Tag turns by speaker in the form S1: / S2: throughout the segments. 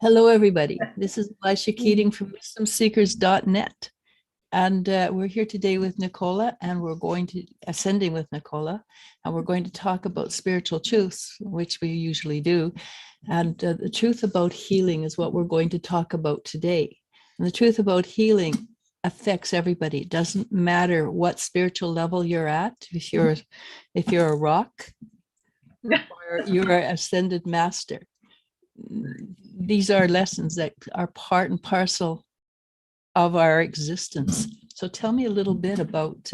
S1: Hello, everybody. This is Elisha Keating from wisdomseekers.net. And we're here today with Nicola, and we're going to ascending with Nicola, and we're going to talk about spiritual truths, which we usually do. And the truth about healing is what we're going to talk about today. And the truth about healing affects everybody. It doesn't matter what spiritual level you're at. If you're a rock or you're an ascended master, these are lessons that are part and parcel of our existence. So tell me a little bit about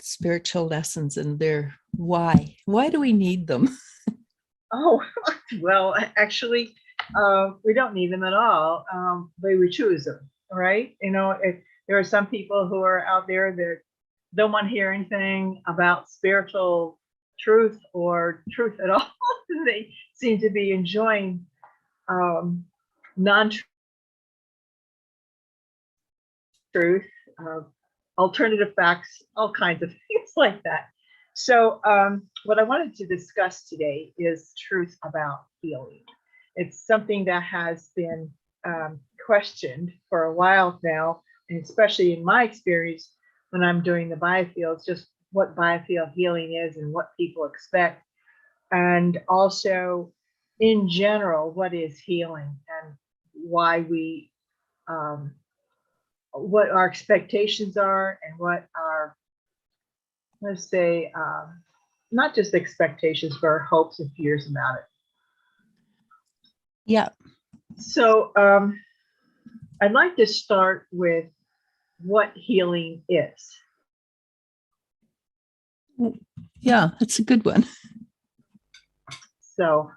S1: spiritual lessons and their why. Why do we need them?
S2: Oh, well, actually, we don't need them at all, but we choose them, right? If there are some people who are out there that don't want to hear anything about spiritual truth or truth at all. They seem to be enjoying non-truth, alternative facts, all kinds of things like that. So what I wanted to discuss today is truth about healing. It's something that has been questioned for a while now, and especially in my experience when I'm doing the biofields, just what biofield healing is and what people expect. And also, in general, what is healing and why what our expectations are and what our, let's say, not just expectations, but our hopes and fears about it.
S1: Yeah.
S2: So I'd like to start with what healing is.
S1: Yeah, that's a good one.
S2: So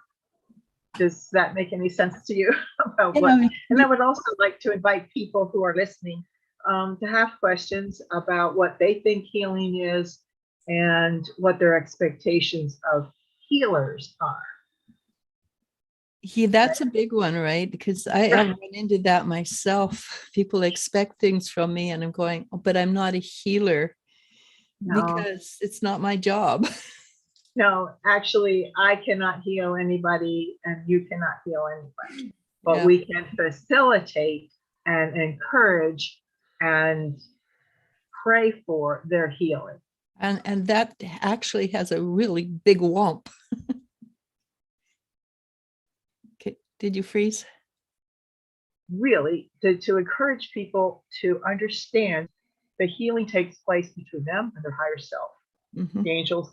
S2: does that make any sense to you about
S1: Yeah,
S2: and I would also like to invite people who are listening to have questions about what they think healing is and what their expectations of healers are.
S1: Yeah, that's a big one, right? Because I've run into that myself. People expect things from me, and I'm going, oh, but I'm not a healer because it's not my job.
S2: No, actually, I cannot heal anybody, and you cannot heal anybody. But we can facilitate and encourage and pray for their healing.
S1: And that actually has a really big whomp. Okay, did you freeze?
S2: Really, to encourage people to understand that healing takes place between them and their higher self, the angels,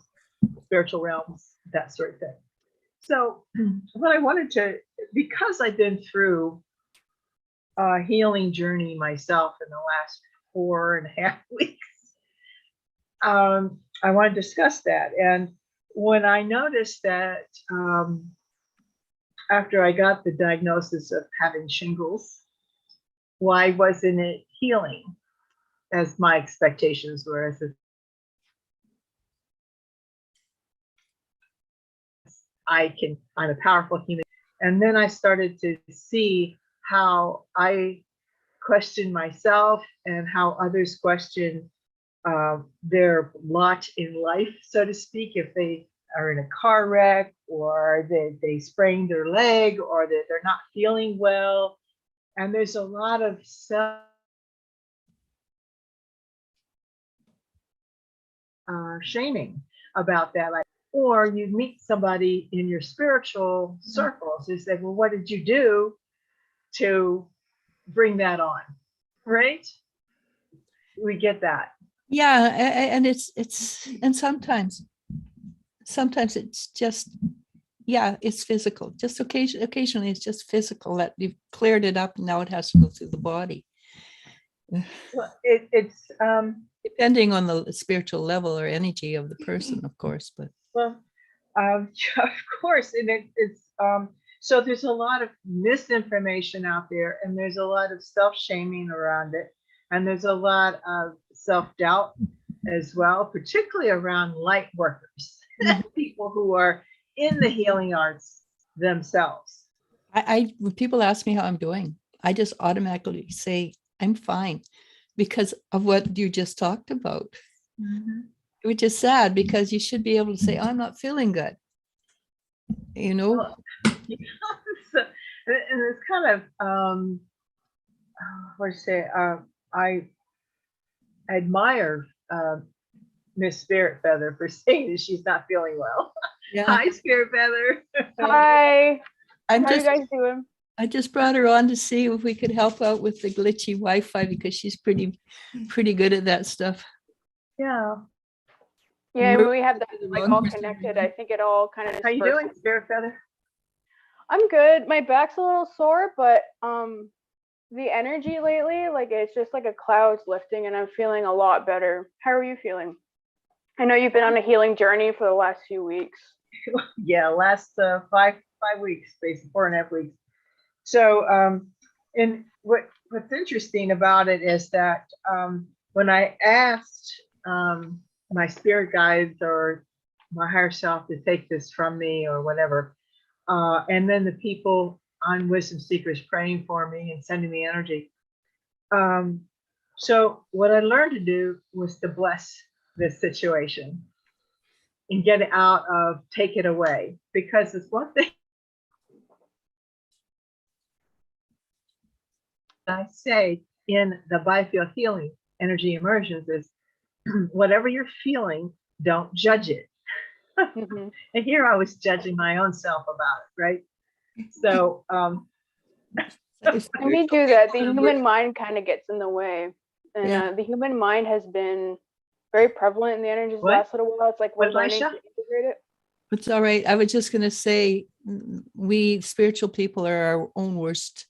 S2: spiritual realms, that sort of thing. So what I wanted to, because I've been through a healing journey myself in the last 4.5 weeks, I want to discuss that. And when I noticed that after I got the diagnosis of having shingles, why wasn't it healing as my expectations were? I'm a powerful human. And then I started to see how I question myself and how others question their lot in life, so to speak, if they are in a car wreck or they sprained their leg or that they're not feeling well. And there's a lot of shaming about that. Or you meet somebody in your spiritual circles who say, well, what did you do to bring that on? Right? We get that.
S1: Yeah, and it's and sometimes it's just, yeah, it's physical. Just occasionally it's just physical, that you've cleared it up and now it has to go through the body.
S2: Well, it's
S1: depending on the spiritual level or energy of the person, of course, but
S2: well, of course, and it's so there's a lot of misinformation out there, and there's a lot of self-shaming around it, and there's a lot of self-doubt as well, particularly around light workers, people who are in the healing arts themselves.
S1: When people ask me how I'm doing, I just automatically say I'm fine because of what you just talked about. Which is sad, because you should be able to say, I'm not feeling good.
S2: Well, kind of what to say, I admire Miss Spirit Feather for saying that she's not feeling well.
S1: Yeah.
S2: Hi, Spirit Feather.
S3: Hi.
S1: I'm
S3: How are you
S1: just,
S3: guys doing?
S1: I just brought her on to see if we could help out with the glitchy Wi-Fi because she's pretty good at that stuff.
S2: Yeah.
S3: Yeah,
S1: We're-
S3: we have that
S1: the
S3: like
S1: wrong
S3: all
S1: person
S3: connected.
S1: again.
S3: I think it all kind of
S2: How you doing, Spirit Feather?
S3: I'm good. My back's a little sore, but the energy lately, like it's just like a cloud's lifting and I'm feeling a lot better. How are you feeling? I know you've been on a healing journey for the last few weeks.
S2: Yeah, last 5 weeks, basically 4.5 weeks. So, and what's interesting about it is that when I asked my spirit guides or my higher self to take this from me or whatever, and then the people on Wisdom Seekers praying for me and sending me energy. So what I learned to do was to bless this situation and get it out of, take it away, because it's one thing I say in the biofield healing energy immersions is whatever you're feeling, don't judge it.
S3: Mm-hmm.
S2: And here I was judging my own self about it, right? So
S3: And we do that. The human mind kind of gets in the way. And
S1: Yeah.
S3: the human mind has been very prevalent in the energies the
S2: What?
S3: last little while. It's like we're
S2: What,
S3: learning to
S2: Laisha?
S3: integrate it.
S1: It's all right. I was just going to say, we spiritual people are our own worst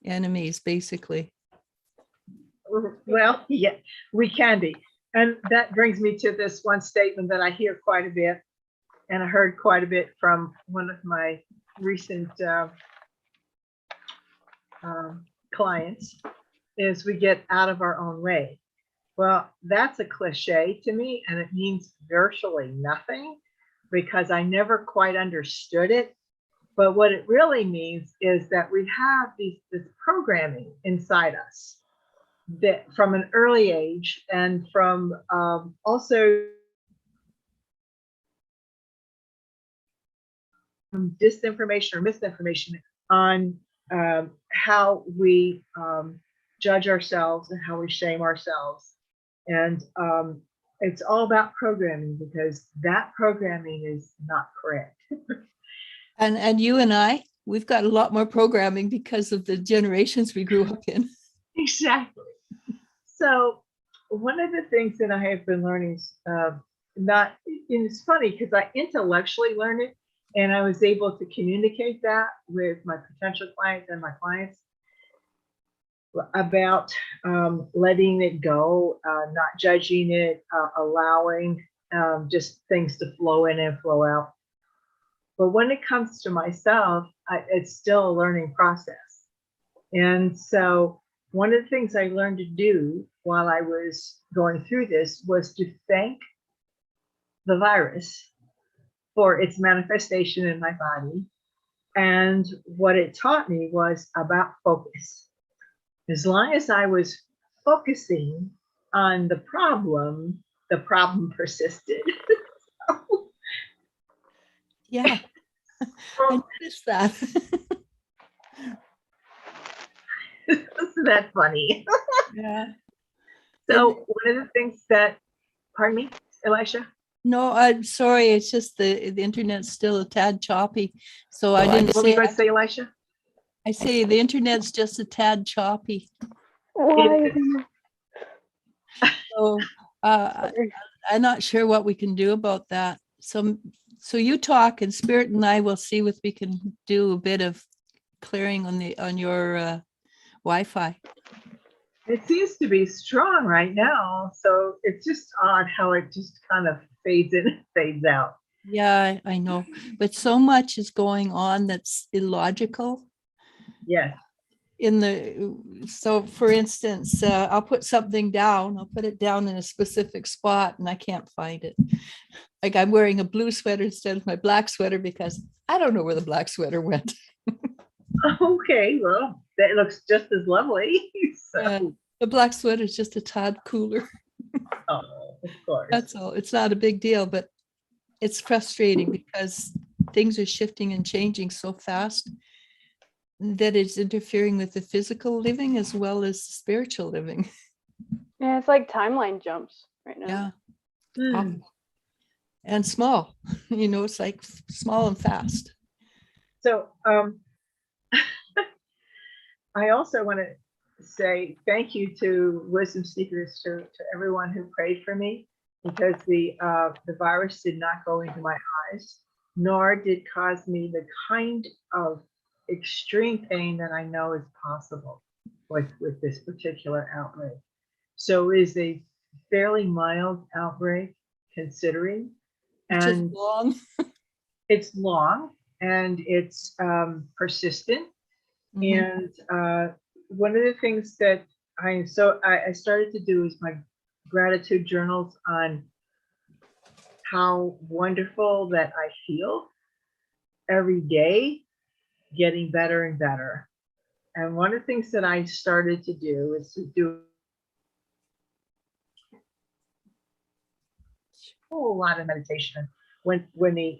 S1: enemies, basically.
S2: Well, yeah, we can be. And that brings me to this one statement that I hear quite a bit, and I heard quite a bit from one of my recent clients, is we get out of our own way. Well, that's a cliche to me, and it means virtually nothing because I never quite understood it. But what it really means is that we have this programming inside us that from an early age and from also disinformation or misinformation on how we judge ourselves and how we shame ourselves. And it's all about programming because that programming is not correct.
S1: And you and I, we've got a lot more programming because of the generations we grew up in.
S2: Exactly. So one of the things that I have been learning, not, and it's funny because I intellectually learned it and I was able to communicate that with my potential clients and my clients about letting it go, not judging it, allowing just things to flow in and flow out. But when it comes to myself, it's still a learning process. And so one of the things I learned to do while I was going through this was to thank the virus for its manifestation in my body. And what it taught me was about focus. As long as I was focusing on the problem persisted.
S1: Yeah, I noticed that.
S2: Isn't that funny?
S1: Yeah.
S2: So one of the things that, pardon me, Elisha?
S1: No, I'm sorry. It's just the internet's still a tad choppy. So I didn't
S2: What were you
S1: say,
S2: going to say, Elisha?
S1: I say the internet's just a tad choppy.
S3: Why?
S1: So I'm not sure what we can do about that. So you talk and Spirit and I will see if we can do a bit of clearing on your Wi-Fi.
S2: It seems to be strong right now. So it's just odd how it just kind of fades in and fades out.
S1: Yeah, I know. But so much is going on that's illogical.
S2: Yes.
S1: So for instance, I'll put something down, I'll put it down in a specific spot and I can't find it. Like I'm wearing a blue sweater instead of my black sweater because I don't know where the black sweater went.
S2: Okay, well, that looks just as lovely. So,
S1: The black sweater is just a tad cooler.
S2: oh, of course.
S1: That's all. It's not a big deal, but it's frustrating because things are shifting and changing so fast. that it's interfering with the physical living as well as spiritual living.
S3: Yeah, it's like timeline jumps right now.
S1: Yeah.
S2: Hmm.
S1: Awful. And small, it's like small and fast.
S2: So I also want to say thank you to Wisdom Seekers, to everyone who prayed for me, because the virus did not go into my eyes, nor did cause me the kind of extreme pain that I know is possible with this particular outbreak. So it is a fairly mild outbreak considering,
S1: Which is
S2: and
S1: long.
S2: it's long and it's persistent.
S1: Mhm.
S2: And one of the things that I started to do is my gratitude journals on how wonderful that I feel every day, getting better and better. And one of the things that I started to do is to do a whole lot of meditation. When the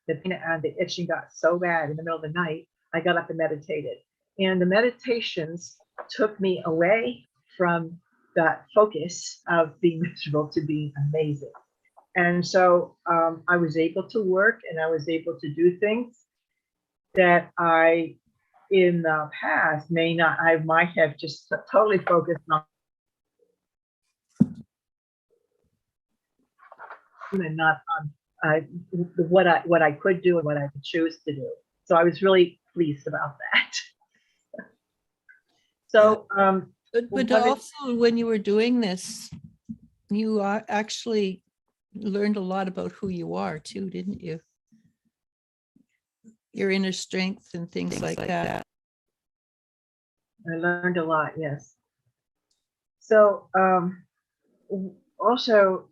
S2: pain and the itching got so bad in the middle of the night, I got up and meditated. And the meditations took me away from that focus of being miserable to being amazing. And so I was able to work and I was able to do things that I, in the past, I might have just totally focused on and not on what I could do and what I could choose to do. So I was really pleased about that. So
S1: But also when you were doing this, you actually learned a lot about who you are too, didn't you? Your inner strength and things like that.
S2: I learned a lot, yes. So also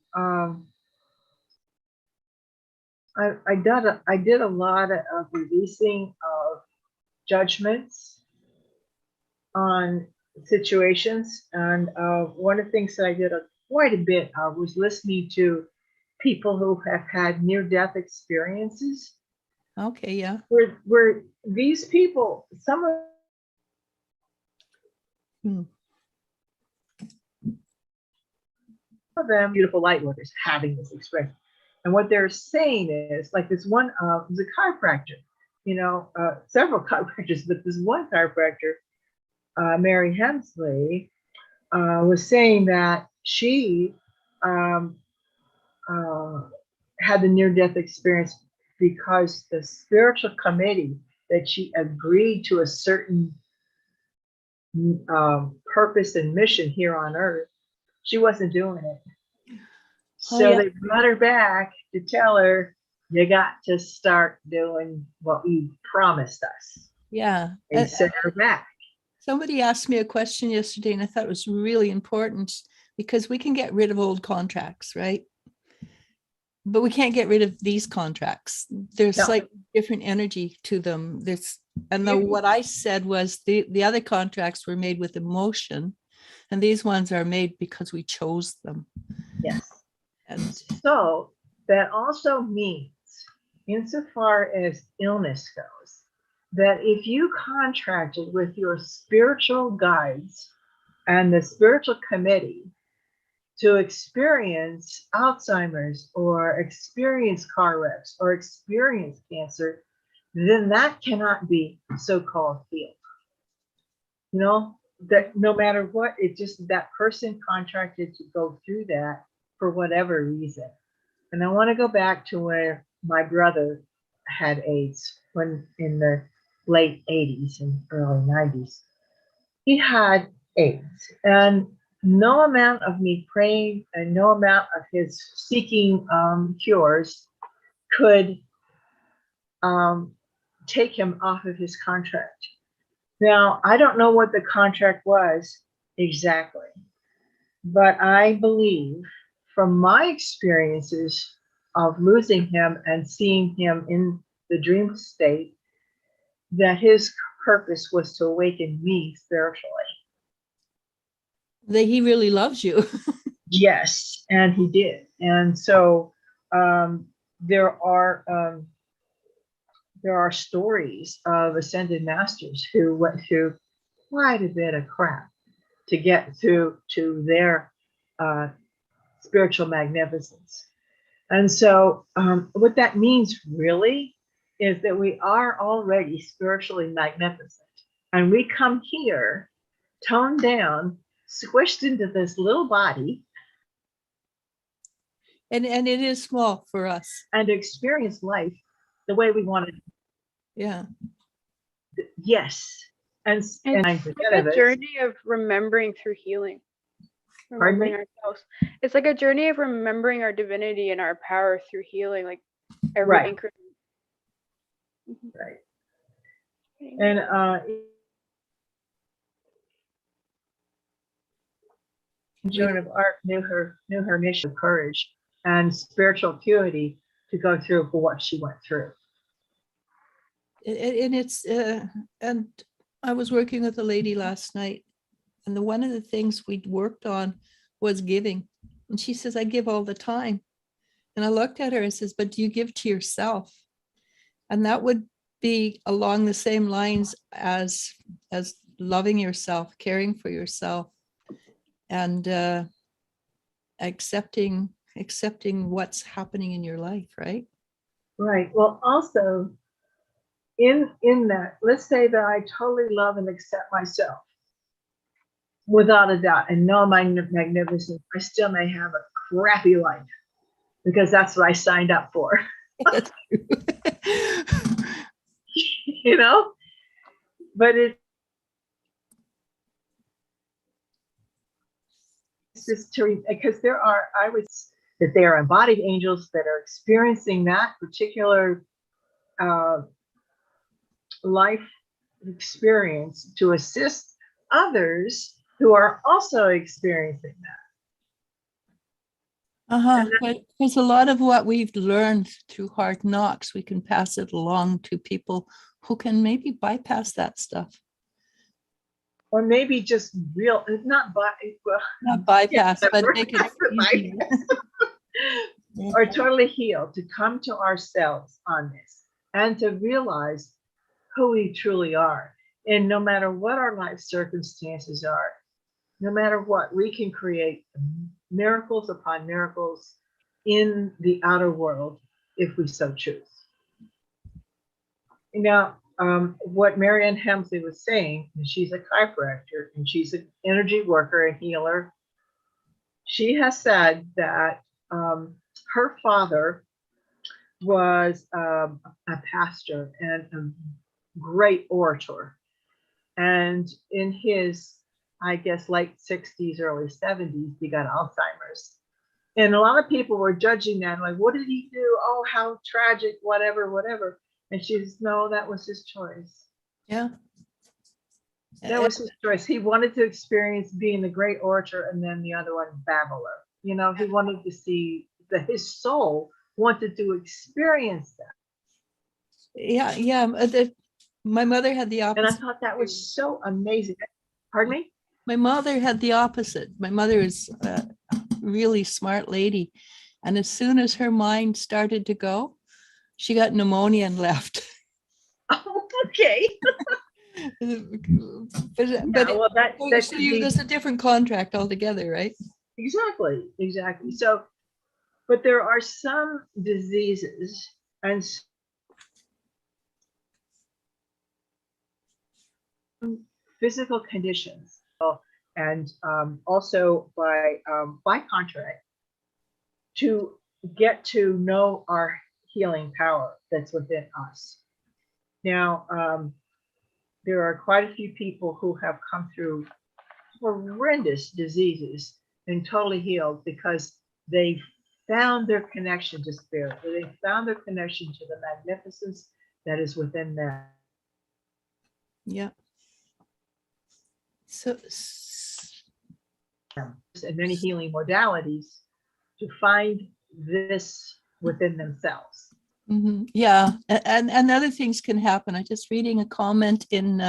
S2: I did a lot of releasing of judgments on situations, and one of the things that I did quite a bit was listening to people who have had near-death experiences.
S1: Okay, yeah.
S2: Where these people, some of them, beautiful light workers, having this experience, and what they're saying is, like this one was a chiropractor, several chiropractors, but this one chiropractor, Mary Hensley, was saying that she had the near-death experience because the spiritual committee that she agreed to a certain purpose and mission here on earth, she wasn't doing it. So they brought her back to tell her, you got to start doing what you promised us.
S1: Yeah.
S2: They sent her back.
S1: Somebody asked me a question yesterday, and I thought it was really important because we can get rid of old contracts, right? But we can't get rid of these contracts. There's like different energy to them. What I said was the other contracts were made with emotion, and these ones are made because we chose them.
S2: Yes.
S1: And
S2: so that also means, insofar as illness goes, that if you contracted with your spiritual guides and the spiritual committee to experience Alzheimer's or experience car wrecks or experience cancer, then that cannot be so-called healed. That no matter what, it's just that person contracted to go through that for whatever reason. And I want to go back to where my brother had AIDS when in the late 80s and early 90s. He had AIDS, and no amount of me praying and no amount of his seeking cures could take him off of his contract. Now, I don't know what the contract was exactly, but I believe from my experiences of losing him and seeing him in the dream state, that his purpose was to awaken me spiritually.
S1: that he really loves you.
S2: Yes, and he did. And so there are there are stories of ascended masters who went through quite a bit of crap to get to their uh, spiritual magnificence. And so, what that means really is that we are already spiritually magnificent. And we come here, toned down, squished into this little body,
S1: And it is small for us.
S2: and experience life the way we want it.
S1: Yeah.
S2: Yes. And
S3: It's
S2: 9%
S3: like
S2: of
S3: a
S2: it.
S3: journey of remembering through healing.
S2: Pardon me?
S3: Remembering ourselves. It's like a journey of remembering our divinity and our power through healing, like every
S2: Right.
S3: increment.
S2: Right. And Joan of Arc knew her mission of courage and spiritual acuity to go through for what she went through.
S1: And it's and I was working with a lady last night, and one of the things we worked on was giving. And she says, I give all the time. And I looked at her and says, but do you give to yourself? And that would be along the same lines as loving yourself, caring for yourself, and accepting what's happening in your life, right?
S2: Right. Well, also in that, let's say that I totally love and accept myself without a doubt and know my magnificence. I still may have a crappy life because that's what I signed up for.
S1: That's true.
S2: You know, but it's just to, because I would say that they are embodied angels that are experiencing that particular life experience to assist others who are also experiencing that.
S1: Because a lot of what we've learned through hard knocks, we can pass it along to people who can maybe bypass that stuff.
S2: Or maybe just not
S1: bypass, but make it easier.
S2: Or totally heal, to come to ourselves on this and to realize who we truly are. And no matter what our life circumstances are, no matter what, we can create miracles upon miracles in the outer world if we so choose. Now, what Marianne Hemsley was saying, and she's a chiropractor and she's an energy worker and healer. She has said that her father was a pastor and a great orator. And in his, I guess, late 60s, early 70s, he got Alzheimer's. And a lot of people were judging that, like, what did he do? Oh, how tragic, whatever, whatever. And she says, no, that was his choice.
S1: Yeah.
S2: That was his choice. He wanted to experience being the great orator and then the other one, babbler. You know, he wanted to see that his soul wanted to experience that.
S1: Yeah. My mother had the opposite.
S2: And I thought that was so amazing. Pardon me?
S1: My mother had the opposite. My mother is a really smart lady. And as soon as her mind started to go, she got pneumonia and left.
S2: Oh, okay.
S1: But there's a different contract altogether, right?
S2: Exactly. So, but there are some diseases and physical conditions, and also by contract, to get to know our healing power that's within us. Now, there are quite a few people who have come through horrendous diseases and totally healed because they found their connection to spirit. They found their connection to the magnificence that is within them.
S1: Yeah. So,
S2: and many healing modalities to find this within themselves.
S1: Yeah, and other things can happen. I'm just reading a comment in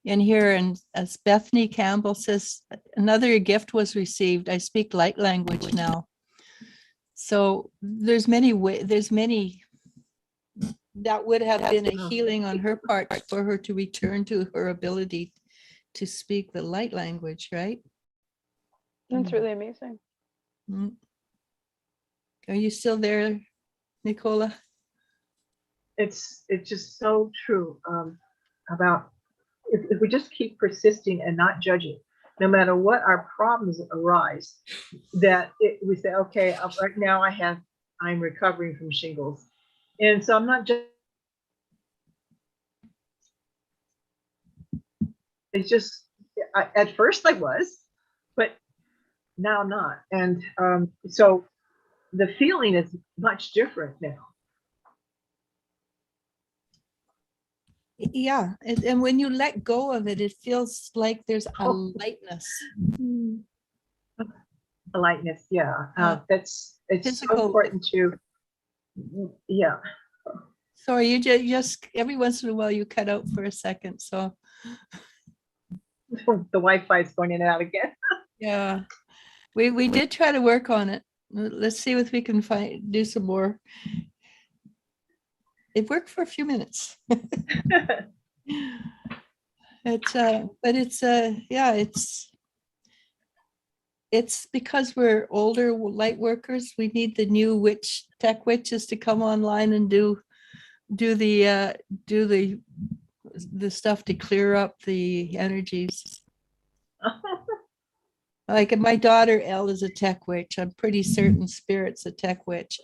S1: here, and as Bethany Campbell says, another gift was received. I speak light language now. So there's many that would have been a
S2: Oh.
S1: healing on her part for her to return to her ability to speak the light language, right?
S3: That's really amazing.
S1: Mm. Are you still there, Nicola?
S2: It's just so true about if we just keep persisting and not judging, no matter what our problems arise, that we say, okay, right now I'm recovering from shingles, and so I'm not just. It's just at first I was, but now I'm not, and so the feeling is much different now.
S1: Yeah, and when you let go of it, it feels like there's a
S2: Oh.
S1: lightness.
S2: The lightness, yeah, it's so
S1: Physical.
S2: important to, yeah.
S1: Sorry, you just every once in a while you cut out for a second. So
S2: The Wi-Fi is going in and out again.
S1: yeah, we did try to work on it. Let's see if we can do some more. It worked for a few minutes. But yeah, it's because we're older light workers. We need the new tech witches to come online and do the stuff to clear up the energies. Like my daughter Elle is a tech witch. I'm pretty certain Spirit's a tech witch.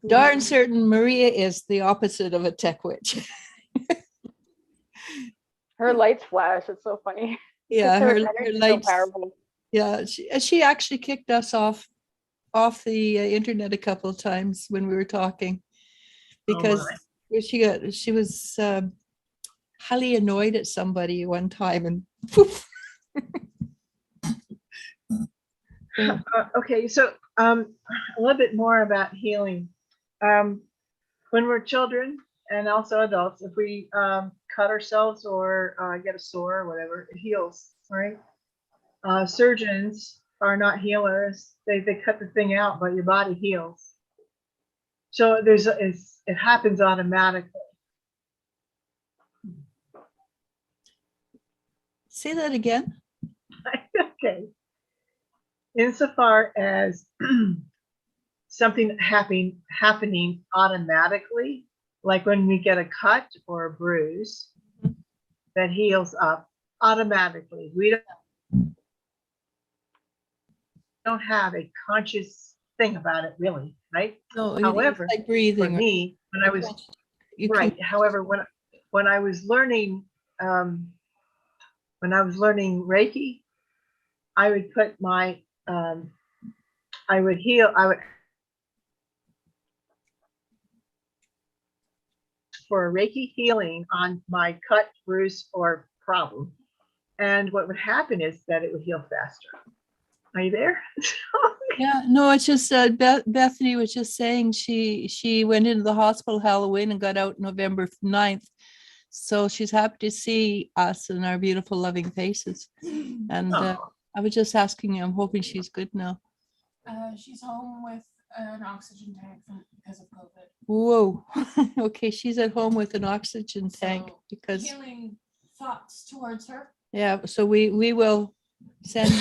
S1: Darn certain Maria is the opposite of a tech witch.
S3: Her lights flash. It's so funny.
S1: Yeah,
S3: Her
S1: her
S3: energy's so
S1: lights.
S3: powerful.
S1: Yeah, she actually kicked us off the internet a couple of times when we were talking because she was highly annoyed at somebody one time and poof.
S2: Okay, so a little bit more about healing. When we're children and also adults, if we cut ourselves or get a sore or whatever, it heals, right? Surgeons are not healers. They cut the thing out, but your body heals. So it happens automatically.
S1: Say that again.
S2: Okay. Insofar as something happening automatically, like when we get a cut or a bruise that heals up automatically. We don't have a conscious thing about it, really, right?
S1: No,
S2: However,
S1: it's like breathing.
S2: for me, when I was right. However, when I was learning Reiki, I would put my I would for Reiki healing on my cut, bruise, or problem. And what would happen is that it would heal faster. Are you there?
S1: Yeah, no, it's just Bethany was just saying she went into the hospital Halloween and got out November 9th. So she's happy to see us and our beautiful loving faces. And I was just asking you, I'm hoping she's good now.
S4: She's home with an oxygen tank because of COVID.
S1: Whoa. Okay, she's at home with an oxygen tank
S4: So,
S1: because
S4: healing thoughts towards her.
S1: yeah, so we will send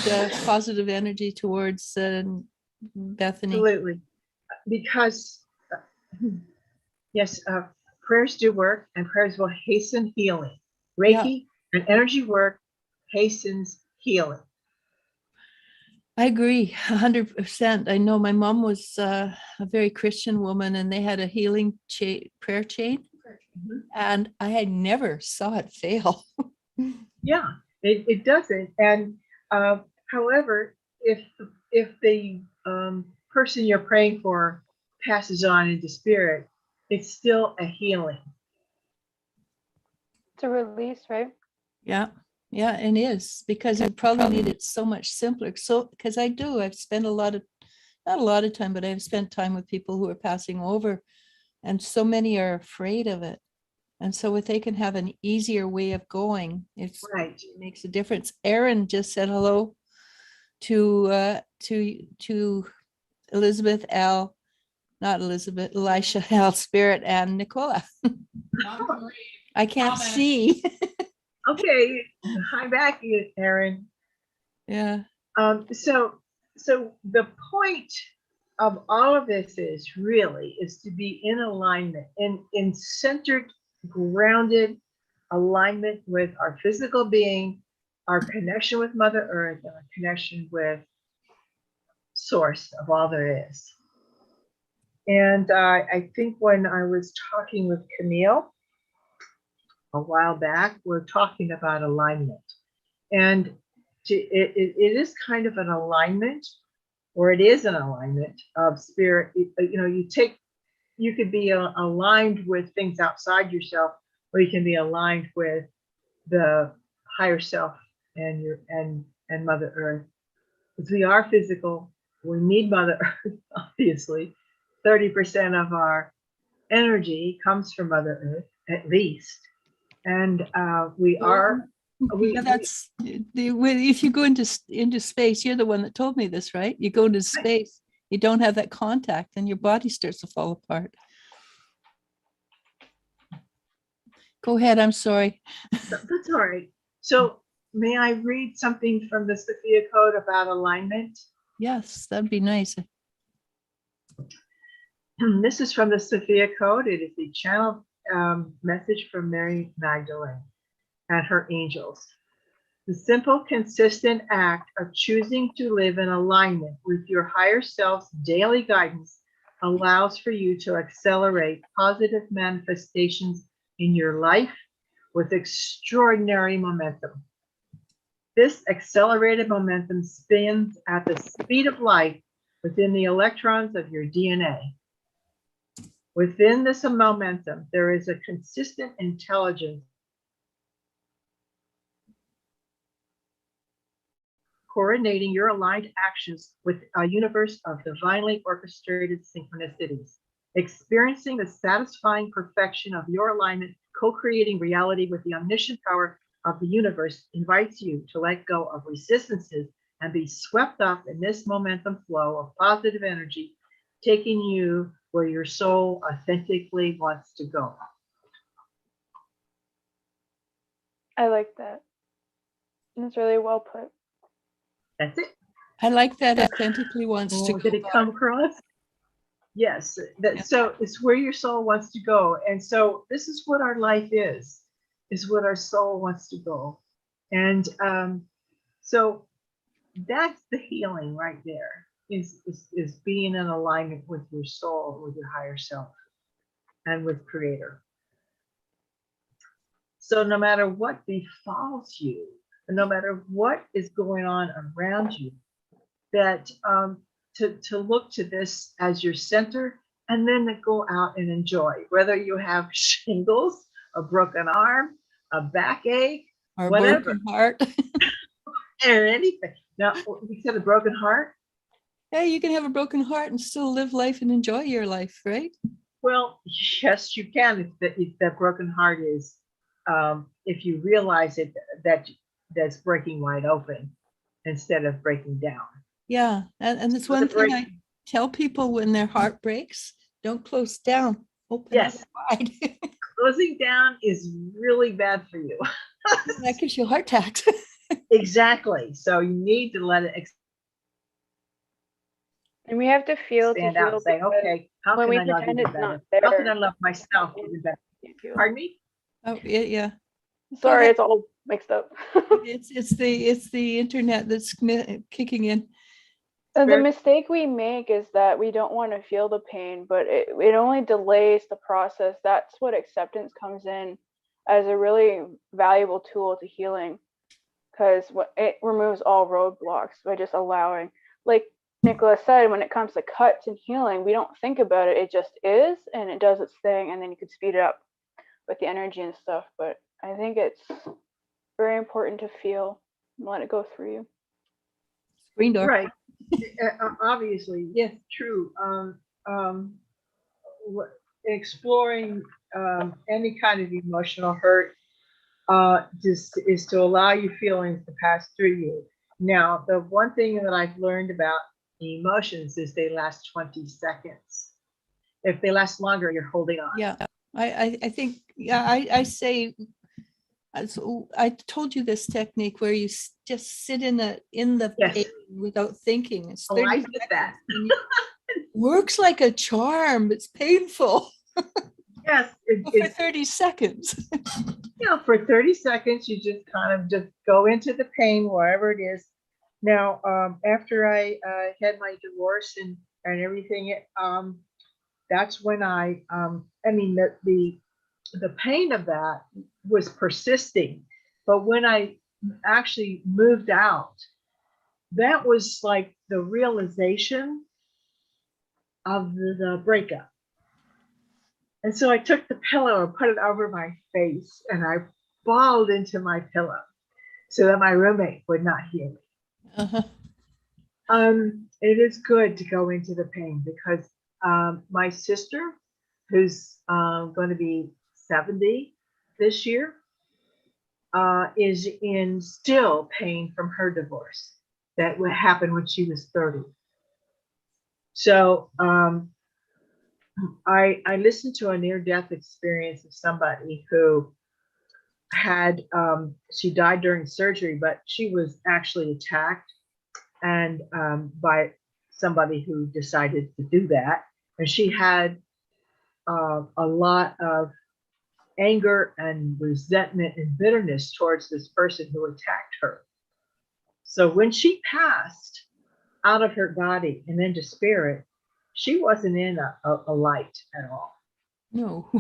S1: positive energy towards Bethany.
S2: Absolutely. Because yes, prayers do work, and prayers will hasten healing. Reiki and energy work hastens healing.
S1: I agree 100%. I know my mom was a very Christian woman and they had a healing prayer chain and I had never saw it fail.
S2: Yeah, it doesn't. And however, if the person you're praying for passes on into spirit, it's still a healing.
S3: It's a release, right?
S1: Yeah, and it is because it probably made it so much simpler. So because I've spent not a lot of time, but I've spent time with people who are passing over, and so many are afraid of it. And so if they can have an easier way of going, it makes a difference. Erin just said hello to Elizabeth L. not Elizabeth, Elisha, Hal, Spirit, and Nicola.
S4: Marguerite.
S1: I can't
S4: Comment.
S1: see.
S2: Okay, hi back, Erin.
S1: Yeah.
S2: So the point of all of this is to be in alignment, in centered, grounded alignment with our physical being, our connection with Mother Earth, and our connection with Source of all there is. And I think when I was talking with Camille a while back, we're talking about alignment. And it is kind of an alignment, or it is an alignment of spirit. You could be aligned with things outside yourself, or you can be aligned with the higher self and Mother Earth. Because we are physical, we need Mother Earth, obviously. 30% of our energy comes from Mother Earth, at least. And we are.
S1: Yeah, that's if you go into space, you're the one that told me this, right? You go into space, you don't have that contact, and your body starts to fall apart. Go ahead. I'm sorry.
S2: That's all right. So may I read something from the Sophia Code about alignment?
S1: Yes, that'd be nice.
S2: This is from the Sophia Code. It is a channel message from Mary Magdalene and her angels. The simple, consistent act of choosing to live in alignment with your higher self's daily guidance allows for you to accelerate positive manifestations in your life with extraordinary momentum. This accelerated momentum spins at the speed of light within the electrons of your DNA. Within this momentum, there is a consistent intelligence coordinating your aligned actions with a universe of divinely orchestrated synchronicities. Experiencing the satisfying perfection of your alignment, co-creating reality with the omniscient power of the universe invites you to let go of resistances and be swept up in this momentum flow of positive energy, taking you where your soul authentically wants to go.
S3: I like that. That's really well put.
S2: That's it.
S1: I like that authentically wants to go.
S2: Did it come across? Yes.
S1: Yeah.
S2: So it's where your soul wants to go. And so this is what our life is what our soul wants to go. And so that's the healing right there, is being in alignment with your soul, with your higher self, and with Creator. So no matter what befalls you, and no matter what is going on around you, that to look to this as your center, and then to go out and enjoy, whether you have shingles, a broken arm, a backache,
S1: Or
S2: whatever,
S1: broken heart.
S2: or anything. Now, we said a broken heart.
S1: Yeah, you can have a broken heart and still live life and enjoy your life, right?
S2: Well, yes, you can. If that broken heart is, if you realize it, that's breaking wide open instead of breaking down.
S1: Yeah, and it's one thing I tell people when their heart breaks: don't close down, open up wide.
S2: Closing down is really bad for you.
S1: That gives you heart attacks.
S2: Exactly. So you need to let it
S3: And we have to feel
S2: stand
S3: to
S2: out
S3: heal.
S2: and say, okay, how
S3: when
S2: can
S3: we
S2: I love
S3: pretend
S2: you
S3: it's
S2: better?
S3: not there,
S2: How can I love myself even better? Pardon me?
S1: Oh yeah.
S3: Sorry, it's all mixed up.
S1: It's the internet that's kicking in.
S3: The mistake we make is that we don't want to feel the pain, but it only delays the process. That's what acceptance comes in as a really valuable tool to healing, because it removes all roadblocks by just allowing. Like Nicola said, when it comes to cuts and healing, we don't think about it. It just is, and it does its thing, and then you can speed it up with the energy and stuff. But I think it's very important to feel and let it go through you.
S1: Screen door.
S2: Right. Obviously, yes, true. Exploring any kind of emotional hurt just is to allow your feelings to pass through you. Now, the one thing that I've learned about emotions is they last 20 seconds. If they last longer, you're holding on.
S1: Yeah, I think, yeah, I say, so I told you this technique where you just sit in the
S2: Yes.
S1: pain without thinking. It's
S2: Oh,
S1: 30
S2: I did that.
S1: seconds, and it works like a charm. It's painful
S2: Yes,
S1: for 30 seconds.
S2: for 30 seconds, you just kind of just go into the pain wherever it is. Now, after I had my divorce and everything, that's when I mean, the pain of that was persisting. But when I actually moved out, that was like the realization of the breakup. And so I took the pillow and put it over my face and I bawled into my pillow so that my roommate would not hear me.
S1: Uh-huh.
S2: It is good to go into the pain because my sister, who's going to be 70 this year, is in still pain from her divorce that happened when she was 30. So I listened to a near-death experience of somebody who had she died during surgery, but she was actually attacked and by somebody who decided to do that, and she had a lot of anger and resentment and bitterness towards this person who attacked her. So when she passed out of her body and into spirit, she wasn't in a light at all.
S1: No.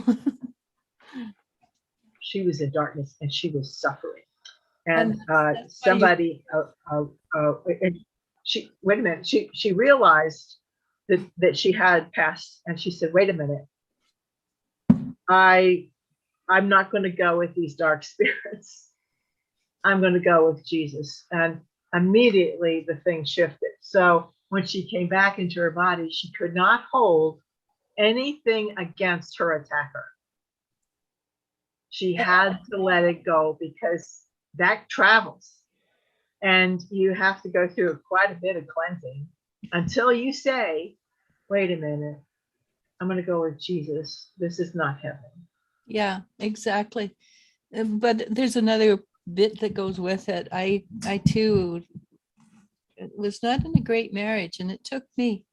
S2: She was in darkness and she was suffering.
S1: And
S2: And
S1: that's why
S2: somebody, and she, wait a minute, she realized that she had passed, and she said, wait a minute, I'm not going to go with these dark spirits. I'm going to go with Jesus. And immediately the thing shifted. So when she came back into her body, she could not hold anything against her attacker. She had to let it go because that travels. And you have to go through quite a bit of cleansing until you say, wait a minute, I'm going to go with Jesus. This is not heaven.
S1: Yeah, exactly. But there's another bit that goes with it. I too was not in a great marriage, and it took me,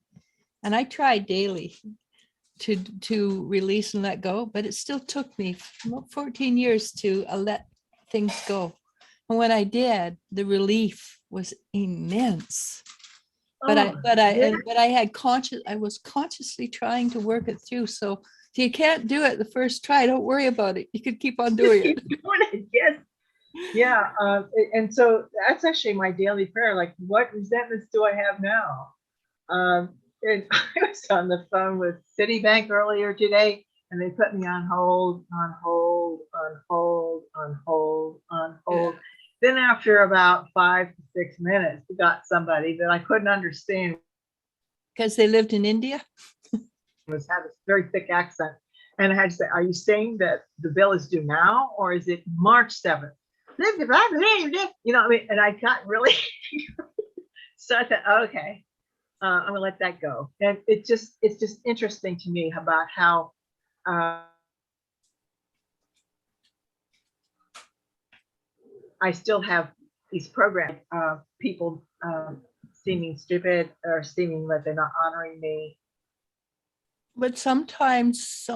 S1: and I tried daily to release and let go, but it still took me 14 years to let things go. And when I did, the relief was immense. But I was consciously trying to work it through. So if you can't do it the first try, don't worry about it. You could keep on doing it.
S2: Yes. Yeah. And so that's actually my daily prayer. Like, what resentments do I have now? And I was on the phone with Citibank earlier today, and they put me on hold, on hold, on hold, on hold, on hold. Yeah. Then after about 5 to 6 minutes, we got somebody that I couldn't understand.
S1: Because they lived in India?
S2: Had a very thick accent. And I had to say, are you saying that the bill is due now, or is it March 7th? You know what I mean? And I got really, so I thought, okay, I'm gonna let that go. And it's just interesting to me about how I still have these programs, people seeming stupid or seeming that they're not honoring me.
S1: But sometimes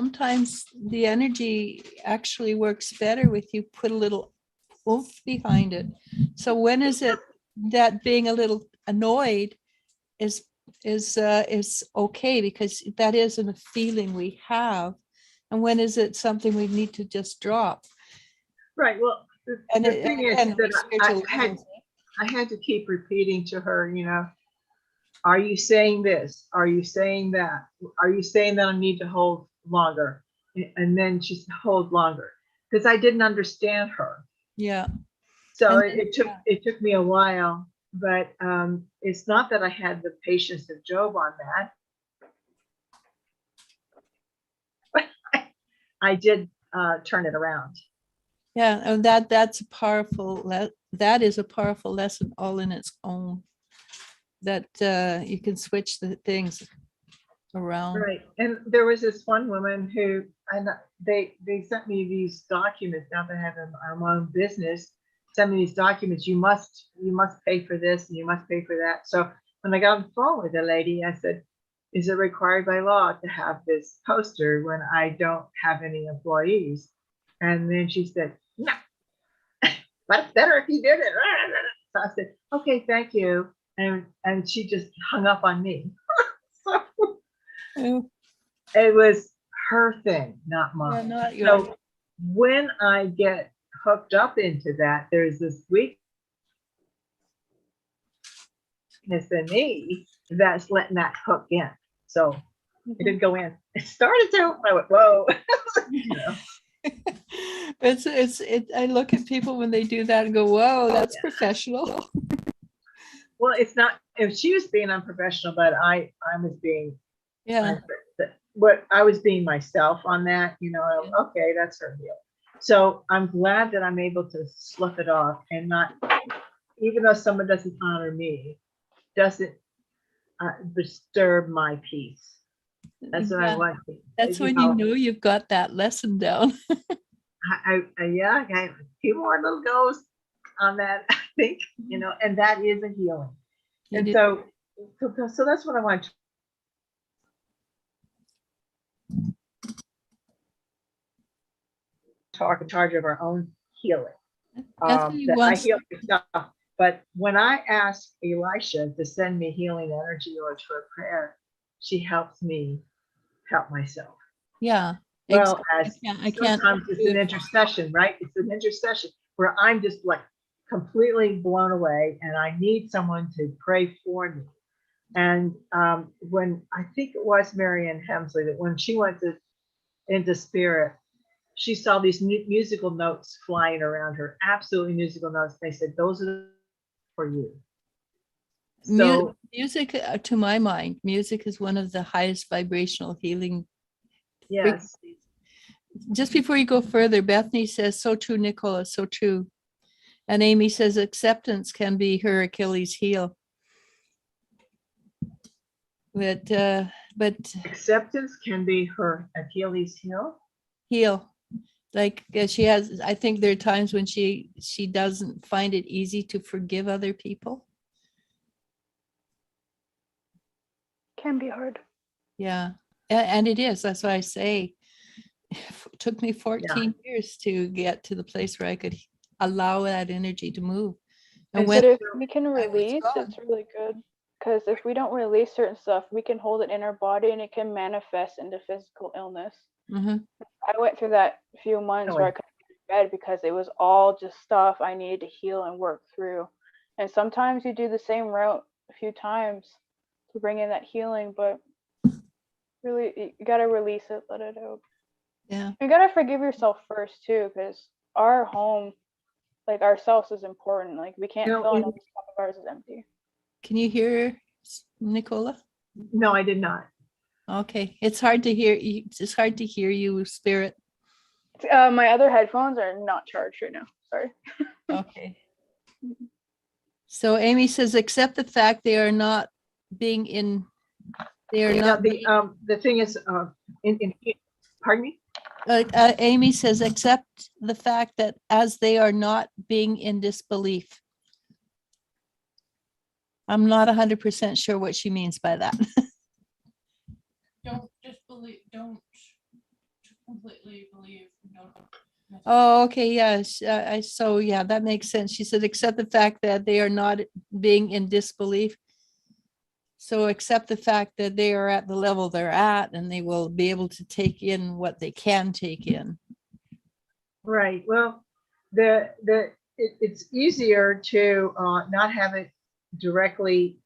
S1: the energy actually works better with you put a little oomph behind it. So when is it that being a little annoyed is okay, because that isn't a feeling we have, and when is it something we need to just drop?
S2: Right. Well, the thing is that I had to keep repeating to her, you know, are you saying this? Are you saying that? Are you saying that I need to hold longer? And then she said, hold longer, because I didn't understand her.
S1: Yeah.
S2: So it took me a while, but it's not that I had the patience of Job on that. I did turn it around.
S1: Yeah, and that's a powerful, that is a powerful lesson all in its own, that you can switch the things. around.
S2: Right. And there was this one woman who, and they sent me these documents. Now that I have my own business, send me these documents. You must pay for this and you must pay for that. So when I got on the phone with the lady, I said, is it required by law to have this poster when I don't have any employees? And then she said, no, but it's better if you did it. So I said, okay, thank you. And she just hung up on me. So
S1: Oh,
S2: it was her thing, not
S1: yeah,
S2: mine.
S1: not yours.
S2: So when I get hooked up into that, there's this weakness in me that's letting that hook in. So it didn't go in. It started to. I went, whoa. You know?
S1: I look at people when they do that and go, whoa, that's professional.
S2: Well, it's not. If she was being unprofessional, but I was being.
S1: Yeah.
S2: What I was being myself on that. You know. Okay, that's her deal. So I'm glad that I'm able to slough it off and not, even though someone doesn't honor me, doesn't disturb my peace. That's what I want.
S1: That's when you know you've got that lesson down.
S2: Yeah, I got a few more little goes on that, I think, you know, and that is a healing. And so that's what I want to talk in charge of our own healing. That I heal myself. But when I ask Elisha to send me healing energy or to a prayer, she helps me help myself.
S1: Yeah.
S2: Well,
S1: exactly.
S2: as sometimes it's an intercession, right? It's an intercession where I'm just like completely blown away and I need someone to pray for me. And when I think it was Marianne Hemsley, that when she went into spirit, she saw these musical notes flying around her, absolutely musical notes. They said, those are for you. So
S1: music, to my mind, music is one of the highest vibrational healing
S2: yes.
S1: frequencies. Just before you go further, Bethany says, so true, Nicola, so true. And Amy says, acceptance can be her Achilles heel. But
S2: Acceptance can be her Achilles heel.
S1: Like she has, I think there are times when she doesn't find it easy to forgive other people.
S3: Can be hard.
S1: Yeah. And it is. That's why I say it took me 14 years to get to the place where I could allow that energy to move. And
S3: But if we can release, it's really good. Because if we don't release certain stuff, we can hold it in our body and it can manifest into physical illness.
S1: Mm-hmm.
S3: I went through that few months where I couldn't get in bed because it was all just stuff I needed to heal and work through. And sometimes you do the same route a few times to bring in that healing, but really you gotta release it, let it out.
S1: Yeah.
S3: You gotta forgive yourself first too, because our home, like ourselves, is important. Like we can't feel another cup of ours is empty. Can
S1: you hear Nicola?
S2: No, I did not.
S1: Okay, it's hard to hear. It's hard to hear you, Spirit.
S3: My other headphones are not charged right now. Sorry.
S1: Okay. So Amy says, accept the fact they are not being in. They are not.
S2: The thing is, pardon me.
S1: Amy says, accept the fact that as they are not being in disbelief. I'm not 100% sure what she means by that.
S4: Don't completely believe.
S1: Oh, okay, yes. So yeah, that makes sense. She said, accept the fact that they are not being in disbelief. So accept the fact that they are at the level they're at and they will be able to take in what they can take in.
S2: Right. Well, it's easier to not have it directly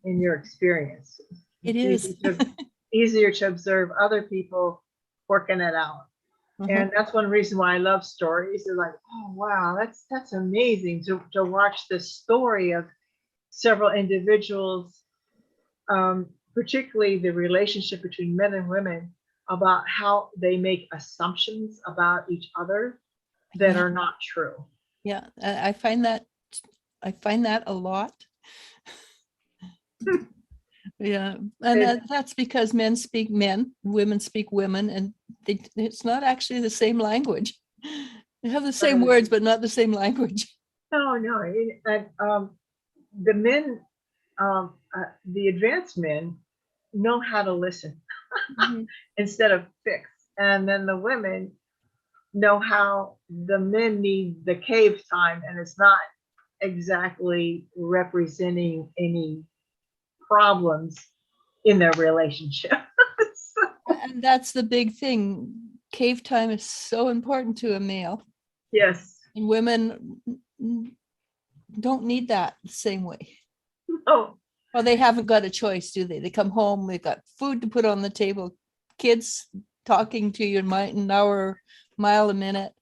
S2: in your experience.
S1: It is.
S2: Easier to observe other people working it out. Mm-hmm. And that's one reason why I love stories. They're like, oh, wow, that's amazing to watch the story of several individuals, particularly the relationship between men and women, about how they make assumptions about each other that are not true.
S1: Yeah, I find that a lot. Yeah, and
S2: It-
S1: that's because men speak men, women speak women, and it's not actually the same language. They have the same
S2: Right.
S1: words, but not the same language.
S2: No, no, the men, the advanced men know how to listen instead of fix. And then the women know how the men need the cave time, and it's not exactly representing any problems in their relationship.
S1: And that's the big thing. Cave time is so important to a male,
S2: Yes.
S1: and women don't need that the same way.
S2: Oh,
S1: Well, they haven't got a choice, do they? They come home, they've got food to put on the table, kids talking to you in an hour, mile a minute.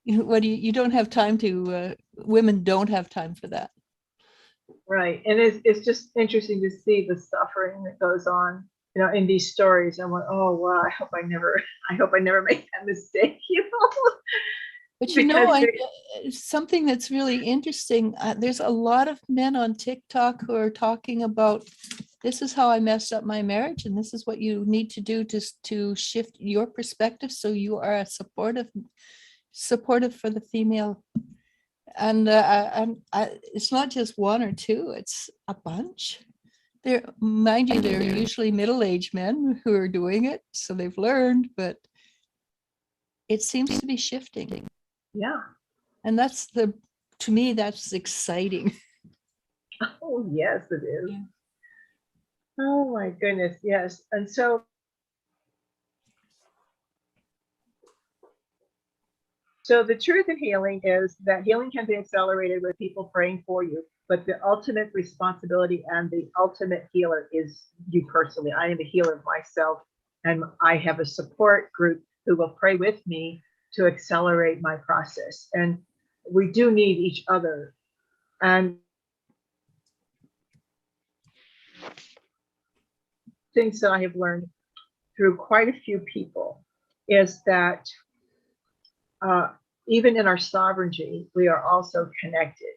S1: What do you don't have time to, women don't have time for that.
S2: right. And it's just interesting to see the suffering that goes on, in these stories. I'm like, oh wow, I hope I never make that mistake,
S1: But
S2: Because
S1: something that's really interesting, there's a lot of men on TikTok who are talking about, this is how I messed up my marriage, and this is what you need to do to shift your perspective so you are a supportive for the female. And it's not just one or two, it's a bunch. Mind you, they're usually middle-aged men who are doing it, so they've learned, but it seems to be shifting.
S2: yeah.
S1: And to me, that's exciting.
S2: Oh, yes, it is.
S1: Yeah.
S2: Oh my goodness, yes. And so the truth in healing is that healing can be accelerated with people praying for you, but the ultimate responsibility and the ultimate healer is you personally. I am a healer myself, and I have a support group who will pray with me to accelerate my process. And we do need each other. And things that I have learned through quite a few people is that even in our sovereignty, we are also connected,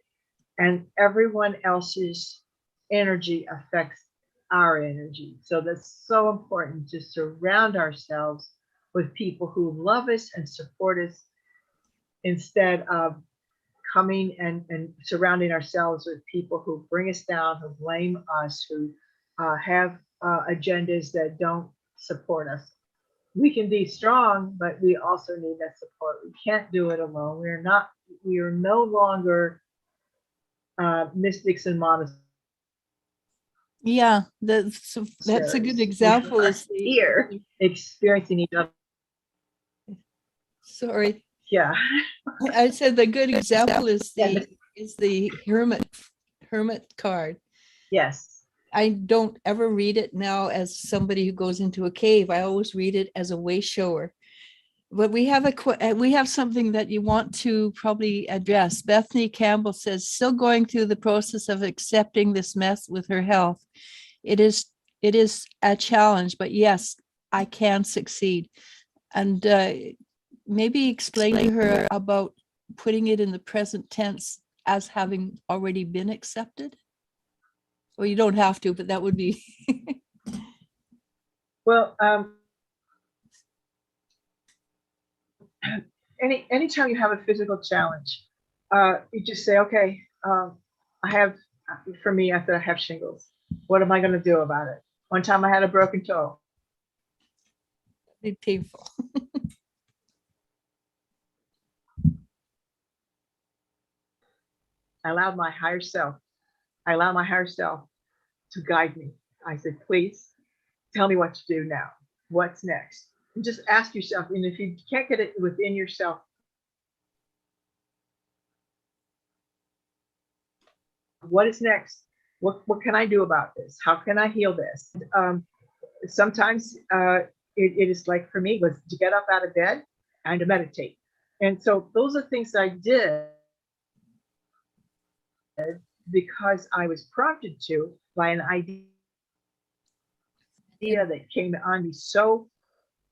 S2: and everyone else's energy affects our energy. So that's so important to surround ourselves with people who love us and support us instead of coming and surrounding ourselves with people who bring us down, who blame us, who have agendas that don't support us. We can be strong, but we also need that support. We can't do it alone. We are no longer mystics and monasteries.
S1: Yeah, that's a good example.
S2: We are
S1: Is
S2: here experiencing each other.
S1: Sorry,
S2: Yeah.
S1: I said the good example is
S2: Yes.
S1: the hermit card.
S2: Yes.
S1: I don't ever read it now as somebody who goes into a cave. I always read it as a way shower. But we have something that you want to probably address. Bethany Campbell says, still going through the process of accepting this mess with her health. It is a challenge, but yes, I can succeed. And maybe explain to her about putting it in the present tense as having already been accepted. Well, you don't have to, but that would be.
S2: Well, anytime you have a physical challenge, you just say, okay, for me, I said I have shingles. What am I going to do about it? One time I had a broken toe.
S1: Be painful.
S2: I allowed my higher self to guide me. I said, please tell me what to do now. What's next? And just ask yourself, and if you can't get it within yourself, what is next? What can I do about this? How can I heal this? Sometimes it is like, for me, was to get up out of bed and to meditate. And so those are things that I did because I was prompted to by an idea that came on me so,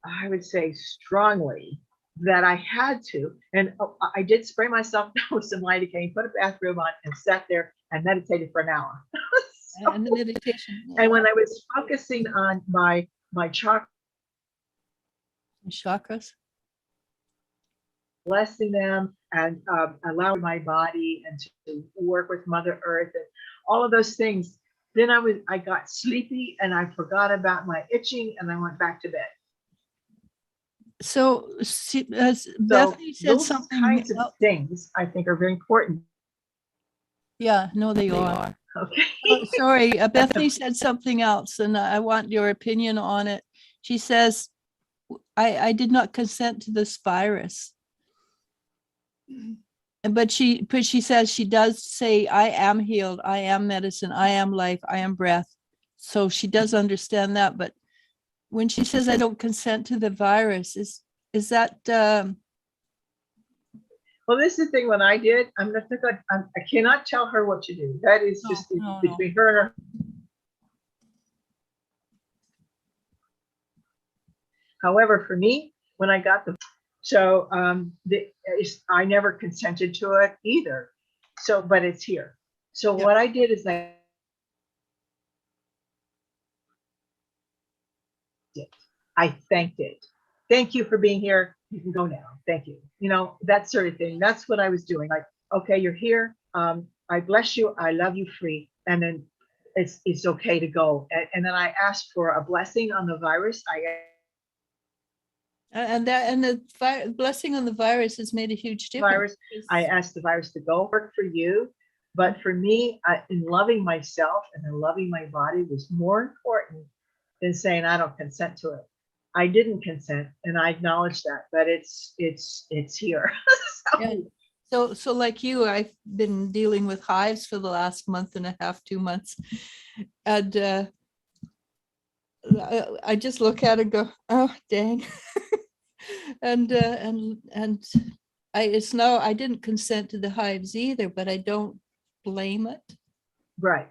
S2: I would say, strongly that I had to. And I did spray myself down with some lidocaine, put a bathrobe on, and sat there and meditated for an hour.
S1: And the meditation. Yeah.
S2: And when I was focusing on my chakra,
S1: Chakras.
S2: blessing them and allowing my body and to work with Mother Earth and all of those things, then I got sleepy and I forgot about my itching and I went back to bed.
S1: So as
S2: So
S1: Bethany said
S2: those
S1: something.
S2: kinds of
S1: Oh,
S2: things I think are very important.
S1: yeah, no, they are.
S2: Okay.
S1: Oh, sorry, Bethany said something else, and I want your opinion on it. She says, I did not consent to this virus. But she says she does say, I am healed, I am medicine, I am life, I am breath. So she does understand that. But when she says, I don't consent to the virus, is that,
S2: Well, this is the thing. When I did, I cannot tell her what to do. That is just
S1: No.
S2: between her and her. However, for me, when I got I never consented to it either. So, but it's here. So
S1: Yep.
S2: what I did is I thanked it. Thank you for being here. You can go now. Thank you. You know, that sort of thing. That's what I was doing. Like, okay, you're here. I bless you. I love you free. And then it's okay to go. And then I asked for a blessing on the virus.
S1: and the blessing on the virus has made a huge difference.
S2: Virus. I asked the virus to go work for you. But for me, in loving myself and in loving my body was more important than saying I don't consent to it. I didn't consent, and I acknowledge that, but it's here.
S1: Yeah. So like you, I've been dealing with hives for the last month and a half, 2 months. And I just look at it and go, oh, dang. and I didn't consent to the hives either, but I don't blame it.
S2: Right.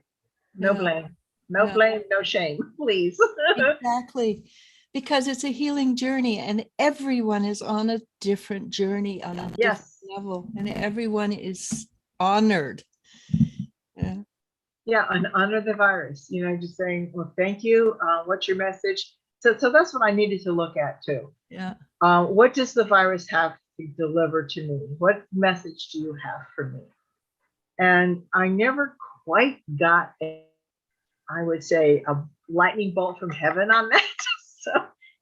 S2: No
S1: Yeah.
S2: blame. No
S1: Yeah.
S2: blame, no shame, please.
S1: Exactly. Because it's a healing journey and everyone is on a different journey, on a different
S2: Yes.
S1: level, and everyone is honored. Yeah.
S2: Yeah, and honor the virus. You know, just saying, well, thank you. What's your message? So that's what I needed to look at too.
S1: Yeah.
S2: What does the virus have to deliver to me? What message do you have for me? And I never quite got I would say a lightning bolt from heaven on that. So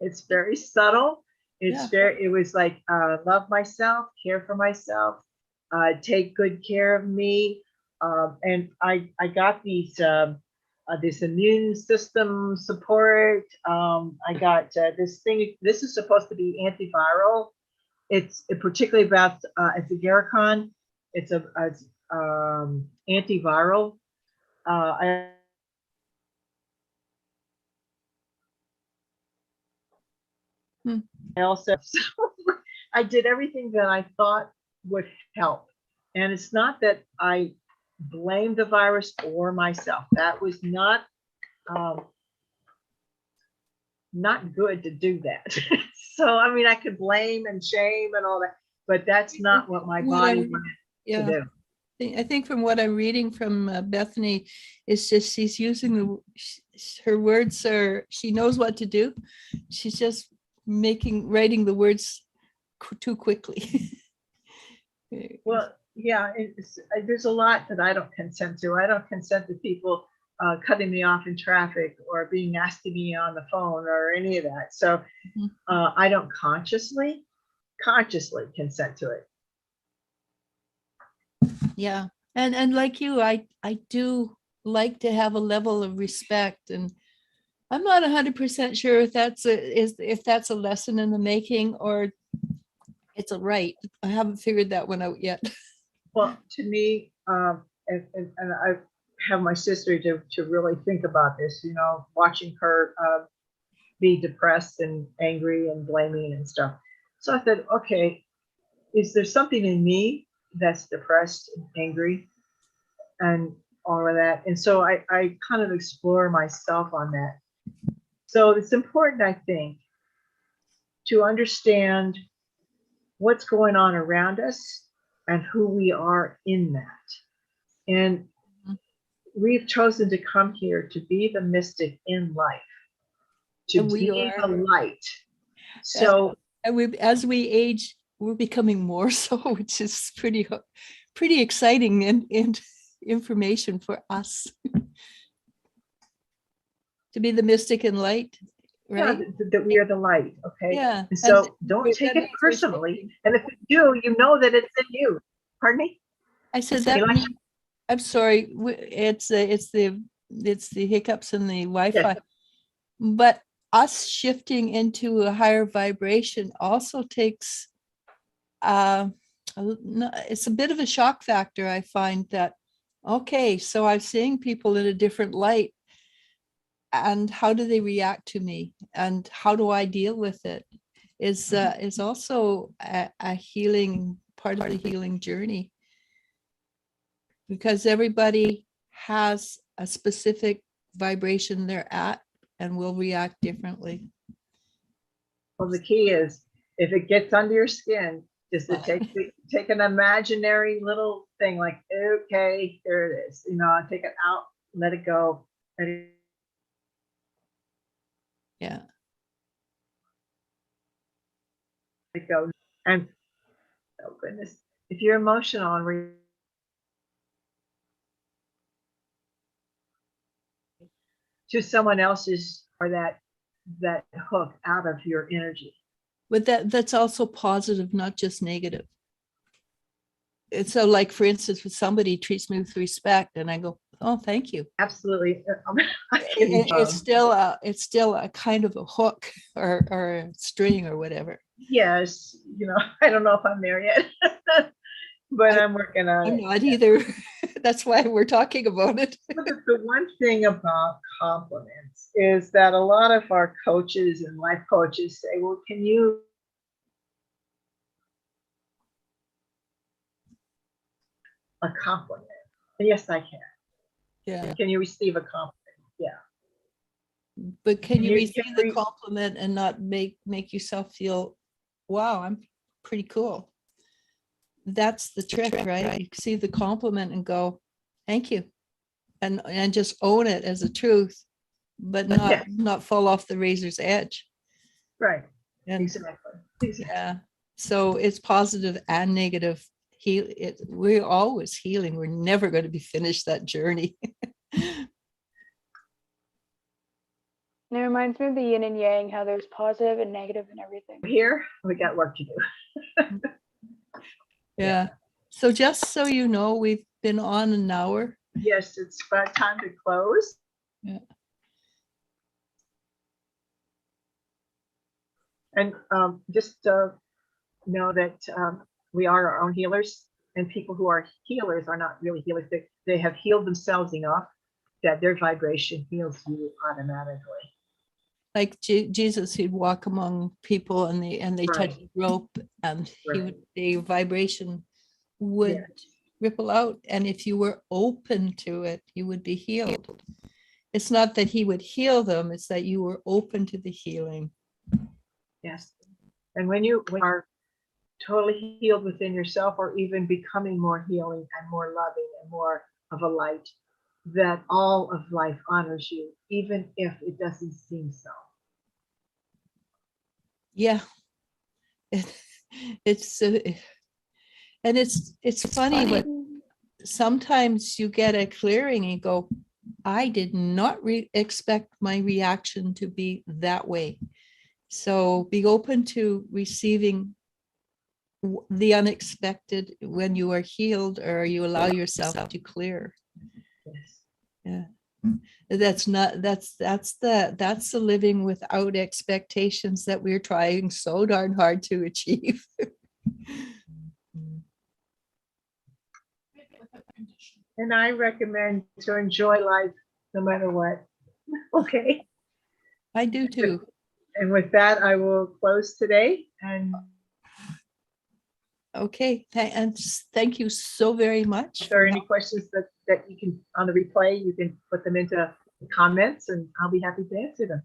S2: it's very subtle. It was like, love myself, care for myself, take good care of me. And I got this immune system support. I got this thing. This is supposed to be antiviral. It's particularly about it's a Garicon. It's antiviral. I also I did everything that I thought would help. And it's not that I blame the virus or myself. That was not good to do that. So I mean, I could blame and shame and all that, but that's not what my body wanted to do.
S1: I think from what I'm reading from Bethany, it's just she's using her words she knows what to do. She's just writing the words too quickly.
S2: Well, yeah, there's a lot that I don't consent to. I don't consent to people cutting me off in traffic or being nasty to me on the phone or any of that. So I don't consciously consent to it.
S1: Yeah. And like you, I do like to have a level of respect, and I'm not 100% sure if that's a lesson in the making or it's a right. I haven't figured that one out yet.
S2: Well, to me, and I have my sister to really think about this, you know, watching her be depressed and angry and blaming and stuff. So I said, okay, is there something in me that's depressed and angry and all of that? And so I kind of explore myself on that. So it's important, I think, to understand what's going on around us and who we are in that. And we've chosen to come here to be the mystic in life, to
S1: And we
S2: be
S1: are.
S2: the light. So
S1: And as we age, we're becoming more so, which is pretty exciting and information for us to be the mystic and light,
S2: yeah,
S1: right?
S2: that we are the light. Okay.
S1: Yeah.
S2: And so
S1: And
S2: don't
S1: that
S2: take it
S1: means we're
S2: personally.
S1: shifting.
S2: And if you do, you know that it's in you. Pardon me?
S1: I said
S2: Say
S1: that.
S2: like-
S1: I'm sorry. It's the hiccups in the Wi-Fi, but us shifting into a higher vibration also takes. It's a bit of a shock factor. I find that. Okay, so I'm seeing people in a different light, and how do they react to me, and how do I deal with it? Is also a healing part of the healing journey, because everybody has a specific vibration they're at and will react differently.
S2: Well, the key is if it gets under your skin, is to take an imaginary little thing like, okay, there it is. Take it out, let it go.
S1: Yeah.
S2: Let it go. And oh goodness, if you're emotional and to someone else's or that hook out of your energy.
S1: But that's also positive, not just negative. And so, like, for instance, if somebody treats me with respect and I go, oh, thank you.
S2: Absolutely.
S1: It's still a kind of a hook or a string or whatever.
S2: Yes. I don't know if I'm there yet, but I'm working on
S1: I'm
S2: it.
S1: not either. That's why we're talking about it.
S2: But the one thing about compliments is that a lot of our coaches and life coaches say, well, can you a compliment? And yes, I can.
S1: Yeah.
S2: Can you receive a compliment? Yeah.
S1: But can you
S2: You
S1: receive
S2: can
S1: the compliment and not make yourself feel, wow, I'm pretty cool? That's the trick, right? You see the compliment and go, thank you. And just own it as a truth, but not fall off the razor's edge.
S2: Right.
S1: And
S2: Exactly.
S1: yeah, so it's positive and negative. We're always healing. We're never going to be finished that journey.
S3: And it reminds me of the yin and yang, how there's positive and negative and everything.
S2: Here, we got work to do.
S1: Yeah. So just so you know, we've been on an hour.
S2: Yes, it's about time to close.
S1: Yeah.
S2: And just know that we are our own healers, and people who are healers are not really healers. They have healed themselves enough that their vibration heals you automatically.
S1: Like Jesus, he'd walk among people and they touch the rope, and the vibration would ripple out. And if you were open to it, you would be healed. It's not that he would heal them, it's that you were open to the healing.
S2: Yes. And when you are totally healed within yourself, or even becoming more healing and more loving and more of a light, that all of life honors you, even if it doesn't seem so.
S1: Yeah. It's and it's funny, but sometimes you get a clearing and you go, I did not expect my reaction to be that way. So be open to receiving the unexpected when you are healed, or you allow yourself to clear.
S2: Yes.
S1: Yeah. That's the living without expectations that we're trying so darn hard to achieve.
S2: And I recommend to enjoy life no matter what. Okay.
S1: I do too.
S2: And with that, I will close today. And
S1: okay, and thank you so very much.
S2: if there are any questions that you can on the replay, you can put them into the comments, and I'll be happy to answer them.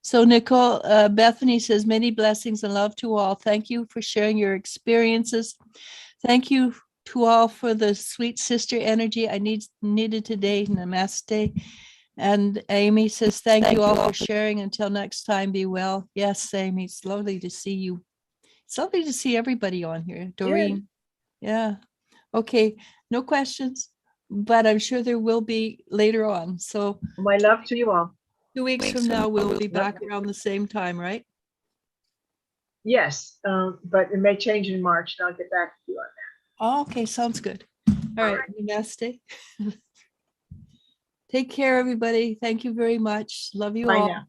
S1: So Nicole, Bethany says, many blessings and love to all. Thank you for sharing your experiences. Thank you to all for the sweet sister energy I needed today. Namaste. And Amy says, thank you all for sharing. Until next time, be well. Yes, Amy, it's lovely to see you. It's lovely to see everybody on here. Doreen. Yeah. Okay. No questions, but I'm sure there will be later on. So
S2: My love to you all.
S1: 2 weeks from now, we'll be
S2: Love
S1: back
S2: you.
S1: around the same time, right?
S2: Yes, but it may change in March, and I'll get back to you on that.
S1: Oh, okay. Sounds good. All right. Namaste. Take care, everybody. Thank you very much. Love you
S2: Bye
S1: all.
S2: now.